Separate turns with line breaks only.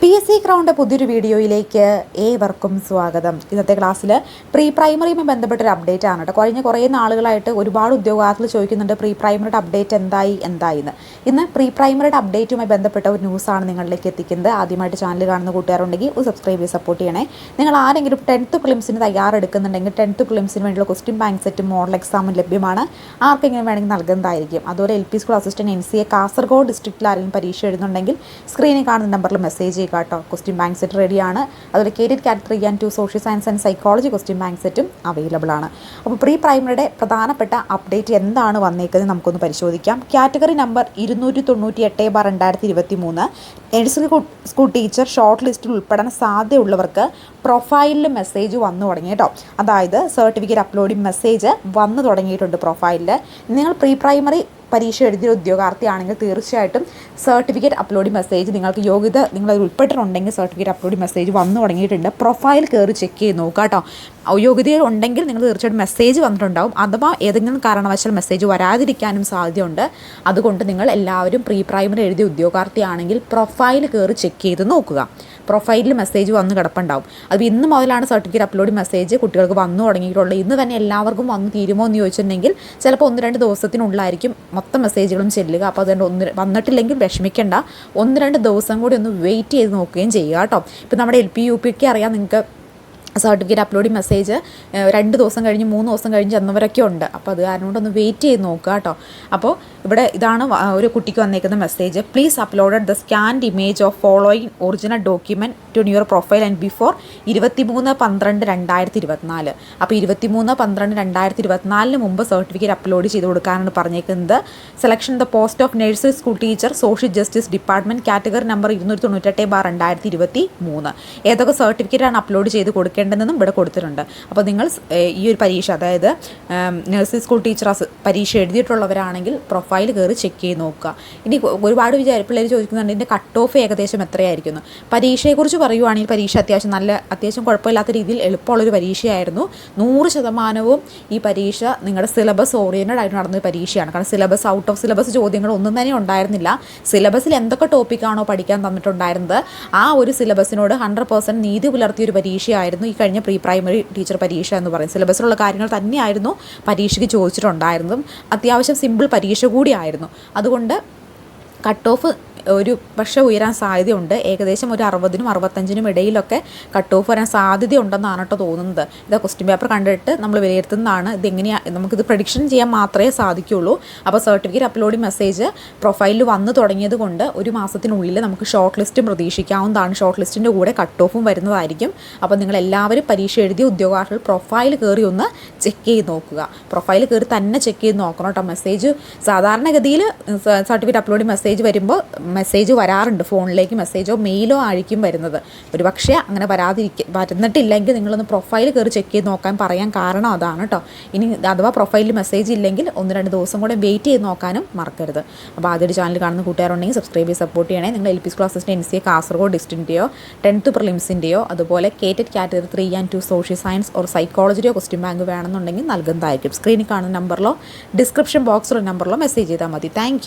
PSC crowned പുതിയൊരു വീഡിയോയിലേക്ക് ഏവർക്കും സ്വാഗതം. ഇന്നത്തെ ക്ലാസ്സിൽ പ്രീ പ്രൈമറിയുമായി ബന്ധപ്പെട്ടൊരു അപ്ഡേറ്റ് ആണ് കേട്ടോ. കഴിഞ്ഞ കുറേ നാളുകളായിട്ട് ഒരുപാട് ഉദ്യോഗാർത്ഥികൾ ചോദിക്കുന്നുണ്ട് പ്രീ പ്രൈമറിയുടെ അപ്ഡേറ്റ് എന്തായിന്ന്. ഇന്ന് പ്രീ പ്രൈമറിയുടെ അപ്ഡേറ്റുമായി ബന്ധപ്പെട്ട ഒരു ന്യൂസാണ് നിങ്ങളിലേക്ക് എത്തിക്കുന്നത്. ആദ്യമായിട്ട് ചാനൽ കാണുന്ന കൂട്ടുകാരുണ്ടെങ്കിൽ ഒരു സബ്സ്ക്രൈബ് ചെയ്ത് സപ്പോർട്ട് ചെയ്യണേ. നിങ്ങൾ ആരെങ്കിലും 10th പ്രിലിംസിന് തയ്യാറെടുക്കുന്നുണ്ടെങ്കിൽ 10th പ്രിലിംസിന് വേണ്ടിയുള്ള ക്വസ്റ്റ്യൻ ബാങ്ക് സെറ്റും മോഡൽ എക്സാമും ലഭ്യമാണ്. ആർക്കെങ്കിലും വേണമെങ്കിൽ നൽകുന്നതായിരിക്കും. അതുപോലെ LP school assistant NCA Kasaragod ഡിസ്ട്രിക്റ്റിൽ ആരെങ്കിലും പരീക്ഷ എഴുതുന്നുണ്ടെങ്കിൽ സ്ക്രീനിൽ കാണുന്ന നമ്പറിൽ മെസ്സേജ് കേട്ടോ. ക്വസ്റ്റ്യൻ ബാങ്ക് സെറ്റ് റെഡിയാണ്. അതുപോലെ KTET category 3 and 2 social science and psychology question bank സെറ്റും അവൈലബിൾ ആണ്. അപ്പോൾ പ്രീ പ്രൈമറിയുടെ പ്രധാനപ്പെട്ട അപ്ഡേറ്റ് എന്താണ് വന്നേക്കുന്നത് നമുക്കൊന്ന് പരിശോധിക്കാം. Category number 298/2023 nursery school teacher short ലിസ്റ്റിൽ ഉൾപ്പെടാൻ സാധ്യതയുള്ളവർക്ക് പ്രൊഫൈലിൽ മെസ്സേജ് വന്നു തുടങ്ങി കേട്ടോ. അതായത് സർട്ടിഫിക്കറ്റ് അപ്ലോഡിംഗ് മെസ്സേജ് വന്നു തുടങ്ങിയിട്ടുണ്ട് പ്രൊഫൈലിൽ. നിങ്ങൾ പ്രീ പ്രൈമറി പരീക്ഷ എഴുതിയ ഉദ്യോഗാർത്ഥിയാണെങ്കിൽ തീർച്ചയായിട്ടും സർട്ടിഫിക്കറ്റ് അപ്ലോഡ് മെസ്സേജ് നിങ്ങൾക്ക് യോഗ്യത നിങ്ങൾ ഉൾപ്പെട്ടിട്ടുണ്ടെങ്കിൽ സർട്ടിഫിക്കറ്റ് അപ്ലോഡ് മെസ്സേജ് വന്നു തുടങ്ങിയിട്ടുണ്ട്. പ്രൊഫൈൽ കയറി ചെക്ക് ചെയ്ത് നോക്കുക കേട്ടോ. യോഗ്യതയിൽ ഉണ്ടെങ്കിൽ നിങ്ങൾ തീർച്ചയായിട്ടും മെസ്സേജ് വന്നിട്ടുണ്ടാവും. അഥവാ ഏതെങ്കിലും കാരണവശാൽ മെസ്സേജ് വരാതിരിക്കാനും സാധ്യതയുണ്ട്. അതുകൊണ്ട് നിങ്ങൾ എല്ലാവരും പ്രീ പ്രൈമറി എഴുതിയ ഉദ്യോഗാർത്ഥിയാണെങ്കിൽ പ്രൊഫൈൽ കയറി ചെക്ക് ചെയ്ത് നോക്കുക. പ്രൊഫൈലിൽ മെസ്സേജ് വന്ന് കിടപ്പുണ്ടാവും. അത് ഇന്ന് മുതലാണ് സർട്ടിഫിക്കറ്റ് അപ്ലോഡ് മെസ്സേജ് കുട്ടികൾക്ക് വന്നു തുടങ്ങിയിട്ടുള്ളത്. ഇന്ന് തന്നെ എല്ലാവർക്കും വന്ന് തീരുമോ എന്ന് ചോദിച്ചിട്ടുണ്ടെങ്കിൽ ചിലപ്പോൾ 1-2 ദിവസത്തിനുള്ളിലായിരിക്കും മൊത്തം മെസ്സേജുകളും ചെല്ലുക. അപ്പോൾ അതുകൊണ്ട് വന്നിട്ടില്ലെങ്കിൽ വിഷമിക്കേണ്ട, 1-2 ദിവസം കൂടി ഒന്ന് വെയിറ്റ് ചെയ്ത് നോക്കുകയും ചെയ്യുക കേട്ടോ. ഇപ്പോൾ നമ്മുടെ LP UP ഒക്കെ അറിയാം, നിങ്ങൾക്ക് സർട്ടിഫിക്കറ്റ് അപ്ലോഡിംഗ് മെസ്സേജ് 2 ദിവസം കഴിഞ്ഞ് 3 ദിവസം കഴിഞ്ഞ് ചെന്നവരൊക്കെ ഉണ്ട്. അപ്പോൾ അത് കാരണം കൊണ്ടൊന്ന് വെയിറ്റ് ചെയ്ത് നോക്കുക കേട്ടോ. അപ്പോൾ ഇവിടെ ഇതാണ് ഒരു കുട്ടിക്ക് വന്നേക്കുന്ന message. Please uploaded the scanned image of following original document to your profile and before 23/12/2024. അപ്പോൾ 23/12/2024 മുമ്പ് സർട്ടിഫിക്കറ്റ് അപ്ലോഡ് ചെയ്ത് കൊടുക്കാനാണ് പറഞ്ഞേക്കുന്നത്. Selection the post of nursery school teacher social justice department category number 298/2023. ഏതൊക്കെ സർട്ടിഫിക്കറ്റാണ് അപ്ലോഡ് ചെയ്ത് കൊടുക്കേണ്ടതെന്നും ഇവിടെ കൊടുത്തിട്ടുണ്ട്. അപ്പോൾ നിങ്ങൾ ഈ ഒരു പരീക്ഷ, അതായത് നഴ്സറി സ്കൂൾ ടീച്ചർ പരീക്ഷ എഴുതിയിട്ടുള്ളവരാണെങ്കിൽ പ്രൊഫൈൽ കയറി ചെക്ക് ചെയ്ത് നോക്കുക. ഇനി ഒരുപാട് പിള്ളേർ ചോദിക്കുന്നുണ്ട് ഇതിൻ്റെ കട്ട് ഓഫ് ഏകദേശം എത്രയായിരിക്കുന്നു. പരീക്ഷയെക്കുറിച്ച് പറയുവാണെങ്കിൽ പരീക്ഷ അത്യാവശ്യം കുഴപ്പമില്ലാത്ത രീതിയിൽ എളുപ്പമുള്ളൊരു പരീക്ഷയായിരുന്നു. 100% ഈ പരീക്ഷ നിങ്ങളുടെ സിലബസ് ഓറിയൻറ്റഡ് ആയിട്ട് നടന്നൊരു പരീക്ഷയാണ്. കാരണം സിലബസ് ഔട്ട് ഓഫ് സിലബസ് ചോദ്യങ്ങൾ ഒന്നും തന്നെ ഉണ്ടായിരുന്നില്ല. സിലബസിൽ എന്തൊക്കെ ടോപ്പിക്കാണോ പഠിക്കാൻ തന്നിട്ടുണ്ടായിരുന്നത് ആ ഒരു സിലബസിനോട് 100% നീതി പുലർത്തിയൊരു പരീക്ഷയായിരുന്നു ഈ കഴിഞ്ഞ പ്രീ പ്രൈമറി ടീച്ചർ പരീക്ഷ എന്ന് പറയും. സിലബസിലുള്ള കാര്യങ്ങൾ തന്നെയായിരുന്നു പരീക്ഷയ്ക്ക് ചോദിച്ചിട്ടുണ്ടായിരുന്നതും. അത്യാവശ്യം സിമ്പിൾ പരീക്ഷ കൂടിയായിരുന്നു. അതുകൊണ്ട് കട്ട് ഓഫ് ഒരു പക്ഷേ ഉയരാൻ സാധ്യതയുണ്ട്. ഏകദേശം ഒരു 60-നും 65-നും ഇടയിലൊക്കെ കട്ട് ഓഫ് വരാൻ സാധ്യതയുണ്ടെന്നാണ് കേട്ടോ തോന്നുന്നത്. ഇത് ക്വസ്റ്റ്യൻ പേപ്പർ കണ്ടിട്ട് നമ്മൾ വിലയിരുത്തുന്നതാണ്. ഇതെങ്ങനെയാണ് നമുക്കിത് പ്രഡിക്ഷൻ ചെയ്യാൻ മാത്രമേ സാധിക്കുകയുള്ളൂ. അപ്പോൾ സർട്ടിഫിക്കറ്റ് അപ്ലോഡിംഗ് മെസ്സേജ് പ്രൊഫൈലിൽ വന്നു തുടങ്ങിയത് കൊണ്ട് ഒരു മാസത്തിനുള്ളിൽ നമുക്ക് ഷോർട്ട് ലിസ്റ്റും പ്രതീക്ഷിക്കാവുന്നതാണ്. ഷോർട്ട് ലിസ്റ്റിൻ്റെ കൂടെ കട്ട് ഓഫും വരുന്നതായിരിക്കും. അപ്പോൾ നിങ്ങൾ എല്ലാവരും പരീക്ഷ എഴുതിയ ഉദ്യോഗാർത്ഥികൾ പ്രൊഫൈൽ കയറി ഒന്ന് ചെക്ക് ചെയ്ത് നോക്കുക. പ്രൊഫൈൽ കയറി തന്നെ ചെക്ക് ചെയ്ത് നോക്കണം കേട്ടോ. മെസ്സേജ് സാധാരണഗതിയിൽ സർട്ടിഫിക്കറ്റ് അപ്ലോഡിംഗ് മെസ്സേജ് വരുമ്പോൾ മെസ്സേജ് വരാറുണ്ട്. ഫോണിലേക്ക് മെസ്സേജോ മെയിലോ ആയിരിക്കും വരുന്നത്. ഒരു പക്ഷേ അങ്ങനെ വരുന്നിട്ടില്ലെങ്കിൽ നിങ്ങളൊന്ന് പ്രൊഫൈൽ കയറി ചെക്ക് ചെയ്ത് നോക്കാൻ പറയാൻ കാരണം അതാണ് കേട്ടോ. ഇനി അഥവാ പ്രൊഫൈലിൽ മെസ്സേജ് ഇല്ലെങ്കിൽ 1-2 ദിവസം കൂടെ വെയിറ്റ് ചെയ്ത് നോക്കാനും മറക്കരുത്. അപ്പോൾ ആദ്യമായിട്ട് ചാനൽ കാണുന്ന കൂട്ടുകാരുണ്ടെങ്കിൽ സബ്സ്ക്രൈബ് ചെയ്ത് സപ്പോർട്ട് ചെയ്യണേ. നിങ്ങൾ LP school assistant NCA Kasaragod ഡിസ്ട്രിക്റ്റിൻ്റെയോ 10th പ്രിലിംസിൻ്റെയോ അതുപോലെ KTET category 3 and 2 social science or സൈക്കോളജിയോ ക്വസ്റ്റ്യൻ ബാങ്ക് വേണമെന്നുണ്ടെങ്കിൽ നൽകുന്നതായിരിക്കും. സ്ക്രീനിൽ കാണുന്ന നമ്പറിലോ ഡിസ്ക്രിപ്ഷൻ ബോക്സിലോ നമ്പറിലോ മെസ്സേജ് ചെയ്താൽ മതി. താങ്ക്